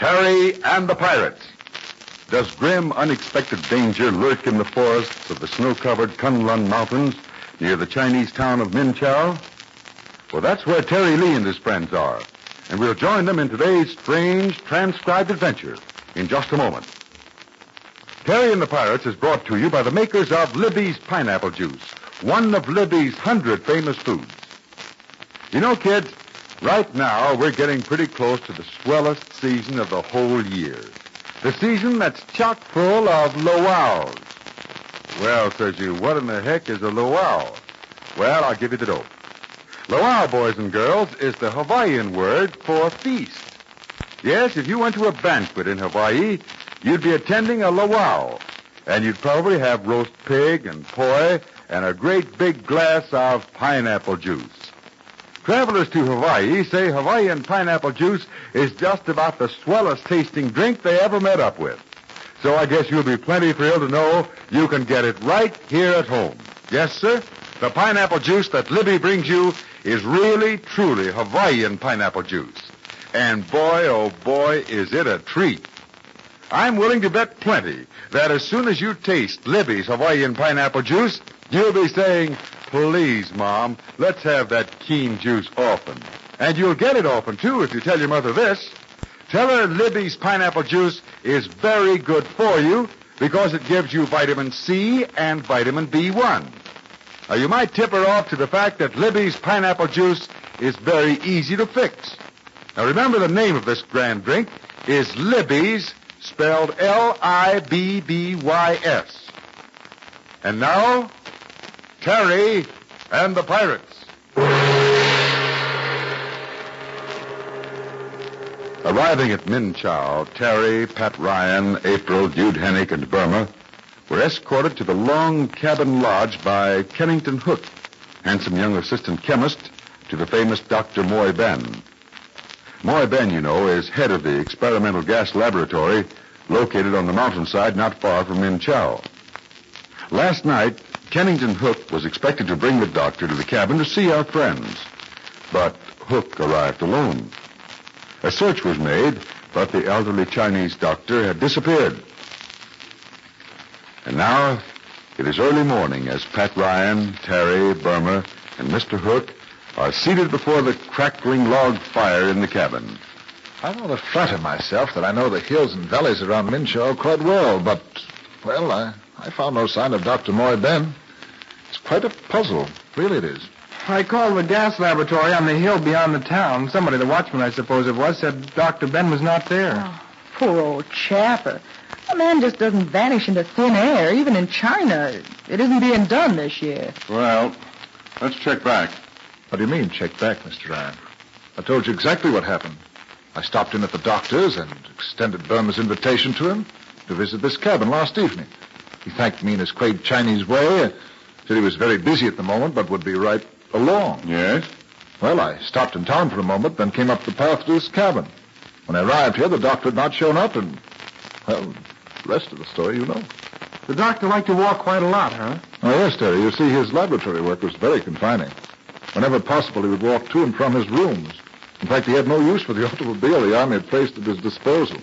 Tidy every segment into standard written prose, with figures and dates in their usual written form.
Terry and the Pirates. Does grim, unexpected danger lurk in the forests of the snow-covered Kunlun Mountains near the Chinese town of Minchow? Well, that's where Terry Lee and his friends are, and we'll join them in today's strange, transcribed adventure in just a moment. Terry and the Pirates is brought to you by the makers of Libby's Pineapple Juice, one of Libby's 100 famous foods. You know, kids, right now we're getting pretty close to the swellest season of the whole year. The season that's chock full of luau's. Well, says you, what in the heck is a luau? Well, I'll give you the dope. Luau, boys and girls, is the Hawaiian word for feast. Yes, if you went to a banquet in Hawaii, you'd be attending a luau, and you'd probably have roast pig and poi and a great big glass of pineapple juice. Travelers to Hawaii say Hawaiian pineapple juice is just about the swellest tasting drink they ever met up with. So I guess you'll be plenty thrilled to know you can get it right here at home. Yes, sir, the pineapple juice that Libby brings you is really, truly Hawaiian pineapple juice. And boy, oh boy, is it a treat. I'm willing to bet plenty that as soon as you taste Libby's Hawaiian pineapple juice, you'll be saying, please, Mom, let's have that keen juice often. And you'll get it often, too, if you tell your mother this. Tell her Libby's pineapple juice is very good for you because it gives you vitamin C and vitamin B1. Now, you might tip her off to the fact that Libby's pineapple juice is very easy to fix. Now, remember the name of this grand drink is Libby's, spelled Libbys. And now, Terry and the Pirates. Arriving at Minchow, Terry, Pat Ryan, April, Jude Hennick, and Burma were escorted to the long cabin lodge by Kennington Hook, handsome young assistant chemist to the famous Dr. Moy Ben. Moy Ben, you know, is head of the experimental gas laboratory located on the mountainside not far from Minchow. Last night, Kennington Hook was expected to bring the doctor to the cabin to see our friends, but Hook arrived alone. A search was made, but the elderly Chinese doctor had disappeared. And now, it is early morning as Pat Ryan, Terry, Burma, and Mr. Hook are seated before the crackling log fire in the cabin. I rather flatter myself that I know the hills and valleys around Minchow quite well, but, well, I found no sign of Dr. Moy Ben. It's quite a puzzle. Really it is. I called the gas laboratory on the hill beyond the town. Somebody, the watchman I suppose it was, said Dr. Ben was not there. Oh, poor old chap. A man just doesn't vanish into thin air. Even in China, it isn't being done this year. Well, let's check back. What do you mean, check back, Mr. Ryan? I told you exactly what happened. I stopped in at the doctor's and extended Burma's invitation to him to visit this cabin last evening. He thanked me in his quaint Chinese way, said he was very busy at the moment, but would be right along. Yes? Well, I stopped in town for a moment, then came up the path to this cabin. When I arrived here, the doctor had not shown up, and, well, the rest of the story you know. The doctor liked to walk quite a lot, huh? Oh, yes, Terry. You see, his laboratory work was very confining. Whenever possible, he would walk to and from his rooms. In fact, he had no use for the automobile the Army had placed at his disposal.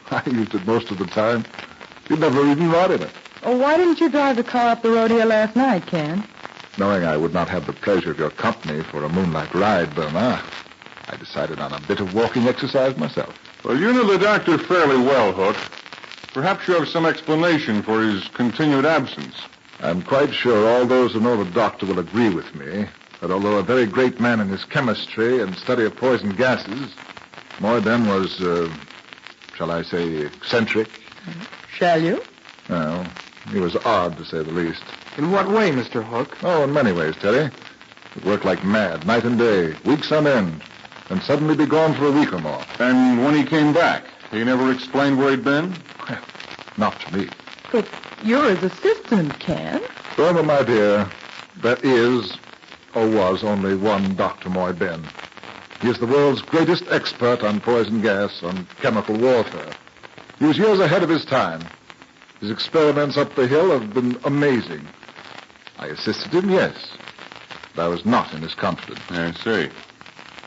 I used it most of the time. He'd never even ride in it. Oh, why didn't you drive the car up the road here last night, Ken? Knowing I would not have the pleasure of your company for a moonlight ride, Burma, I decided on a bit of walking exercise myself. Well, you know the doctor fairly well, Hook. Perhaps you have some explanation for his continued absence. I'm quite sure all those who know the doctor will agree with me that although a very great man in his chemistry and study of poison gases, Moy Ben was, shall I say, eccentric. Shall you? Well, he was odd, to say the least. In what way, Mr. Hook? Oh, in many ways, Terry. He'd work like mad, night and day, weeks on end, and suddenly be gone for a week or more. And when he came back, he never explained where he'd been? Well, not to me. But you're his assistant, Ken. Burma, my dear, there is, or was, only one Dr. Moy Ben. He is the world's greatest expert on poison gas, on chemical warfare. He was years ahead of his time. His experiments up the hill have been amazing. I assisted him, yes, but I was not in his confidence. I see.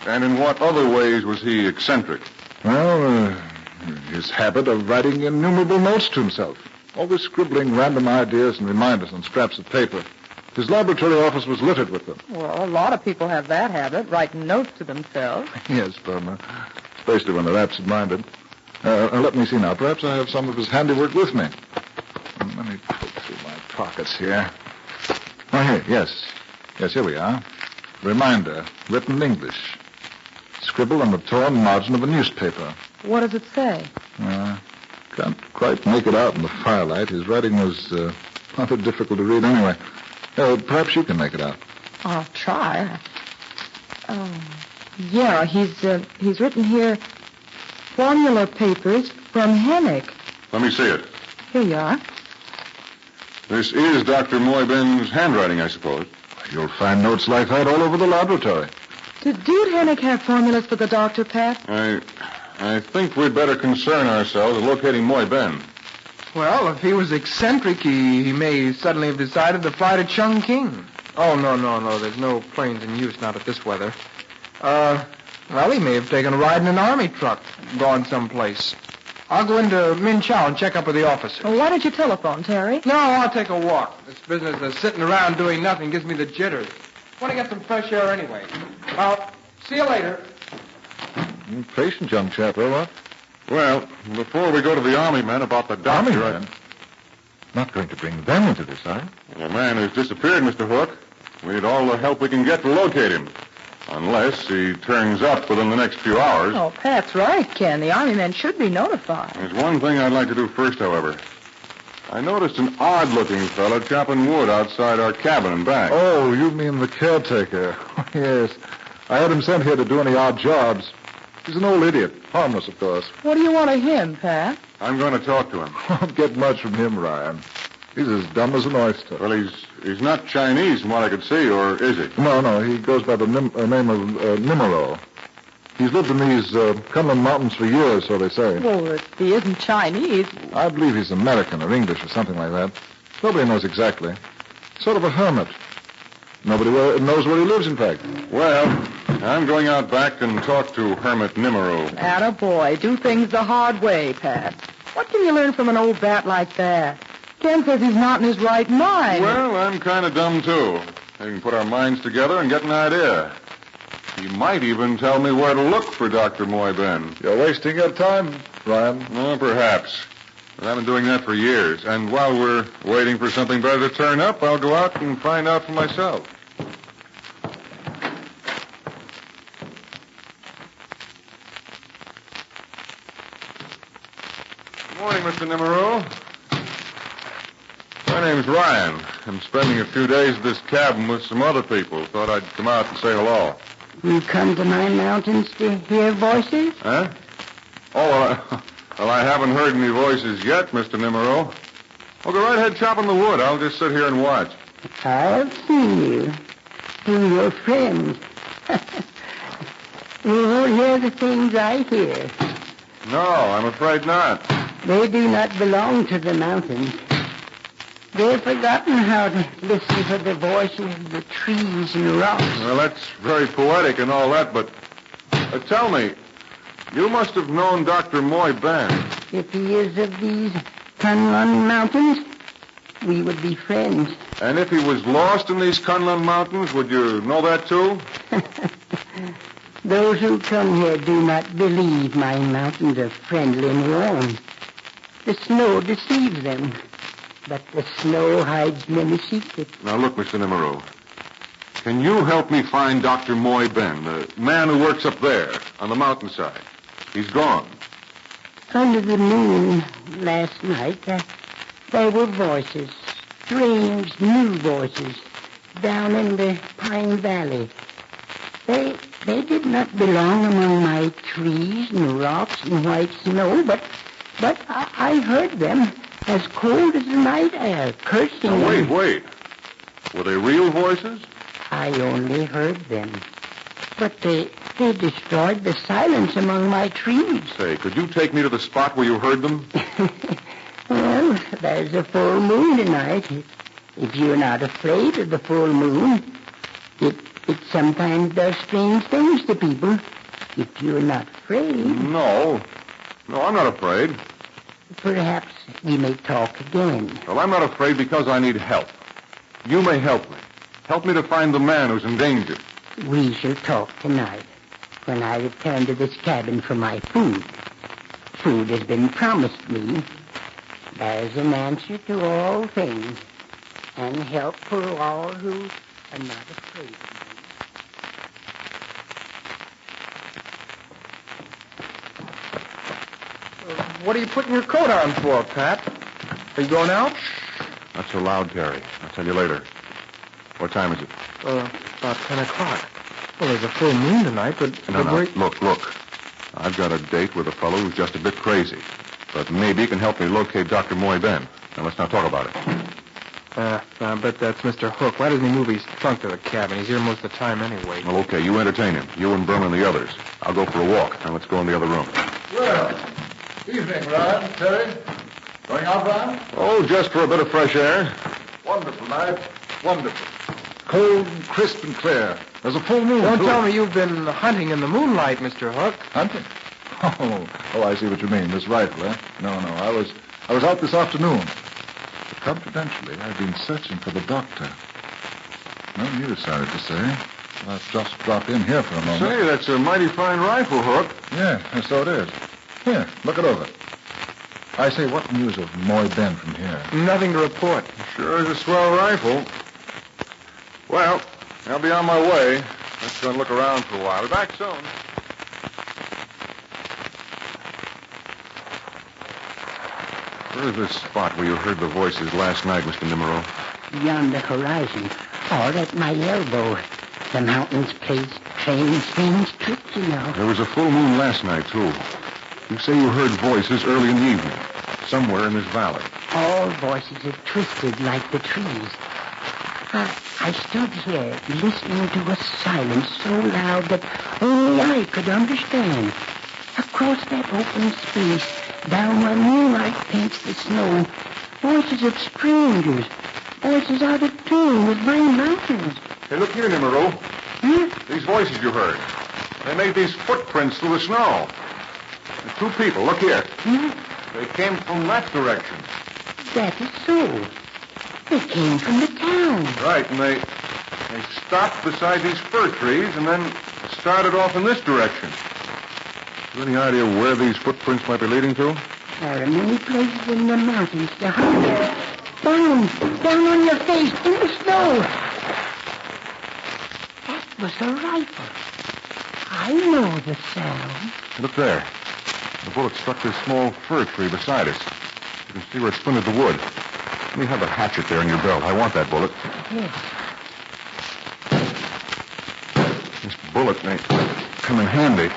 And in what other ways was he eccentric? Well, his habit of writing innumerable notes to himself, always scribbling random ideas and reminders on scraps of paper. His laboratory office was littered with them. Well, a lot of people have that habit, writing notes to themselves. Yes, Burma, especially when they're absent-minded. Let me see now. Perhaps I have some of his handiwork with me. Let me poke through my pockets here. Oh, here, yes. Yes, here we are. Reminder, written in English. Scribbled on the torn margin of a newspaper. What does it say? Can't quite make it out in the firelight. His writing was rather difficult to read anyway. Perhaps you can make it out. I'll try. Yeah, he's written here, formula papers from Hennick. Let me see it. Here you are. This is Dr. Moyben's handwriting, I suppose. You'll find notes like that all over the laboratory. Did Hennick have formulas for the doctor, Pat? I think we'd better concern ourselves with locating Moyben. Well, if he was eccentric, he may suddenly have decided to fly to Chungking. Oh, no. There's no planes in use, not at this weather. Well, he may have taken a ride in an army truck, gone someplace. I'll go into Min Chow and check up with the officers. Well, why don't you telephone, Terry? No, I'll take a walk. This business of sitting around doing nothing gives me the jitters. Want to get some fresh air anyway. Well, see you later. Patient young chap, what? Well, before we go to the army men about the doctor... Army men? Not going to bring them into this, are you? The man has disappeared, Mr. Hook. We need all the help we can get to locate him. Unless he turns up within the next few hours. Oh, Pat's right, Ken. The army men should be notified. There's one thing I'd like to do first, however. I noticed an odd-looking fellow chopping wood outside our cabin and back. Oh, you mean the caretaker. Yes. I had him sent here to do any odd jobs. He's an old idiot. Harmless, of course. What do you want of him, Pat? I'm going to talk to him. Won't get much from him, Ryan. He's as dumb as an oyster. Well, he's not Chinese from what I could see, or is he? No. He goes by the name of Nimero. He's lived in these Kunlun Mountains for years, so they say. Well, if he isn't Chinese... I believe he's American or English or something like that. Nobody knows exactly. Sort of a hermit. Nobody knows where he lives, in fact. Well, I'm going out back and talk to Hermit Nimero. Attaboy. Do things the hard way, Pat. What can you learn from an old bat like that? Ken says he's not in his right mind. Well, I'm kind of dumb, too. We can put our minds together and get an idea. He might even tell me where to look for Dr. Moyben. You're wasting your time, Ryan. Oh, perhaps. But I've been doing that for years. And while we're waiting for something better to turn up, I'll go out and find out for myself. Good morning, Mr. Nimero. My name's Ryan. I'm spending a few days at this cabin with some other people. Thought I'd come out and say hello. You come to my mountains to hear voices? Huh? Oh, well, I haven't heard any voices yet, Mr. Nimero. Well, go right ahead chopping the wood. I'll just sit here and watch. I've seen you. Through your friends. You won't hear the things I hear. No, I'm afraid not. They do not belong to the mountains. They've forgotten how to listen for the voices of the trees and rocks. Well, that's very poetic and all that, but tell me, you must have known Dr. Moyben. If he is of these Kunlun Mountains, we would be friends. And if he was lost in these Kunlun Mountains, would you know that too? Those who come here do not believe my mountains are friendly and warm. The snow deceives them. But the snow hides many secrets. Now, look, Mr. Nimero. Can you help me find Dr. Moyben, the man who works up there on the mountainside? He's gone. Under the moon last night, there were voices, strange new voices, down in the Pine Valley. They did not belong among my trees and rocks and white snow, but I heard them. As cold as the night air, cursing. Now, wait. Were they real voices? I only heard them. But they destroyed the silence among my trees. Say, could you take me to the spot where you heard them? Well, there's a full moon tonight. If you're not afraid of the full moon, it sometimes does strange things to people. If you're not afraid. No. No, I'm not afraid. Perhaps we may talk again. Well, I'm not afraid because I need help. You may help me. Help me to find the man who's in danger. We shall talk tonight when I return to this cabin for my food. Food has been promised me. There's an answer to all things and help for all who are not afraid of me. What are you putting your coat on for, Pat? Are you going out? Not so loud, Terry. I'll tell you later. What time is it? About 10 o'clock. Well, there's a full moon tonight, but... No. Look. I've got a date with a fellow who's just a bit crazy. But maybe he can help me locate Dr. Moy Ben. Now, let's not talk about it. I bet that's Mr. Hook. Why doesn't he move his trunk to the cabin? He's here most of the time anyway. Well, okay, you entertain him. You and Burma and the others. I'll go for a walk. Now, let's go in the other room. Well, evening, Rod. Terry. Going out, Rod? Oh, just for a bit of fresh air. Wonderful night. Wonderful. Cold, crisp, and clear. There's a full moon, Don't too. tell me you've been hunting in the moonlight, Mr. Hook. Hunting? Oh, I see what you mean. This rifle, eh? No. I was out this afternoon. But confidentially, I've been searching for the doctor. No news, sorry to say. I'll just drop in here for a moment. Say, that's a mighty fine rifle, Hook. Yeah, so it is. Here, look it over. I say, what news of Moy Ben from here? Nothing to report. Sure is a swell rifle. Well, I'll be on my way. Let's go and look around for a while. Be back soon. Where's this spot where you heard the voices last night, Mr. Nimero? Beyond the horizon, or at my elbow. The mountains play strange tricks, you know. There was a full moon last night, too. You say you heard voices early in the evening, somewhere in this valley. All voices are twisted like the trees. I stood here listening to a silence so loud that only I could understand. Across that open space, down where moonlight paints the snow, voices of strangers, voices out of tune with my mountains. Hey, look here, Nimero. Huh? These voices you heard. They made these footprints through the snow. There's two people. Look here. They came from that direction. That is so. They came from the town. Right, and they stopped beside these fir trees and then started off in this direction. You any idea where these footprints might be leading to? There are many places in the mountains to hunt. Down on your face, in the snow. That was a rifle. I know the sound. Look there. The bullet struck this small fir tree beside us. You can see where it splintered the wood. Let me have a hatchet there in your belt. I want that bullet. Yes. This bullet may come in handy.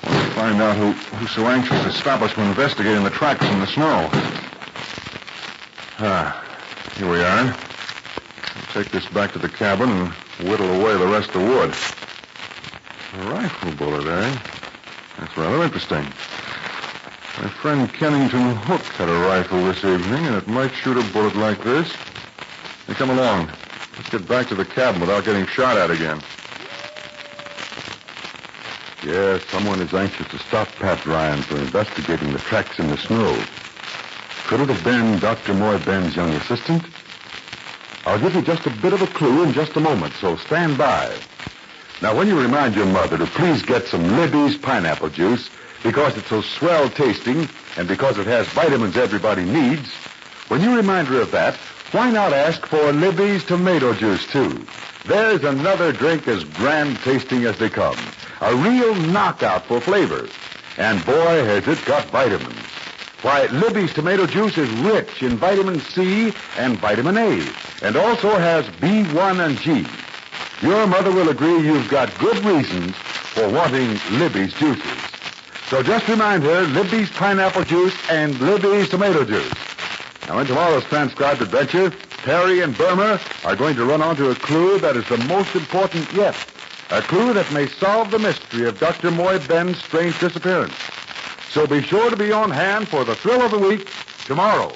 I want to find out who's so anxious to stop us from investigating the tracks in the snow. Here we are. I'll take this back to the cabin and whittle away the rest of the wood. A rifle bullet, eh? That's rather interesting. My friend Kennington Hook had a rifle this evening, and it might shoot a bullet like this. Hey, come along. Let's get back to the cabin without getting shot at again. Yes, someone is anxious to stop Pat Ryan from investigating the tracks in the snow. Could it have been Dr. Moy Ben's young assistant? I'll give you just a bit of a clue in just a moment, so stand by. Now, when you remind your mother to please get some Libby's pineapple juice, because it's so swell tasting and because it has vitamins everybody needs, when you remind her of that, why not ask for Libby's tomato juice, too? There's another drink as grand tasting as they come. A real knockout for flavor. And boy, has it got vitamins. Why, Libby's tomato juice is rich in vitamin C and vitamin A, and also has B1 and G. Your mother will agree you've got good reasons for wanting Libby's juices. So just remind her, Libby's pineapple juice and Libby's tomato juice. Now, in tomorrow's transcribed adventure, Terry and Burma are going to run onto a clue that is the most important yet. A clue that may solve the mystery of Dr. Moy Ben's strange disappearance. So be sure to be on hand for the thrill of the week tomorrow.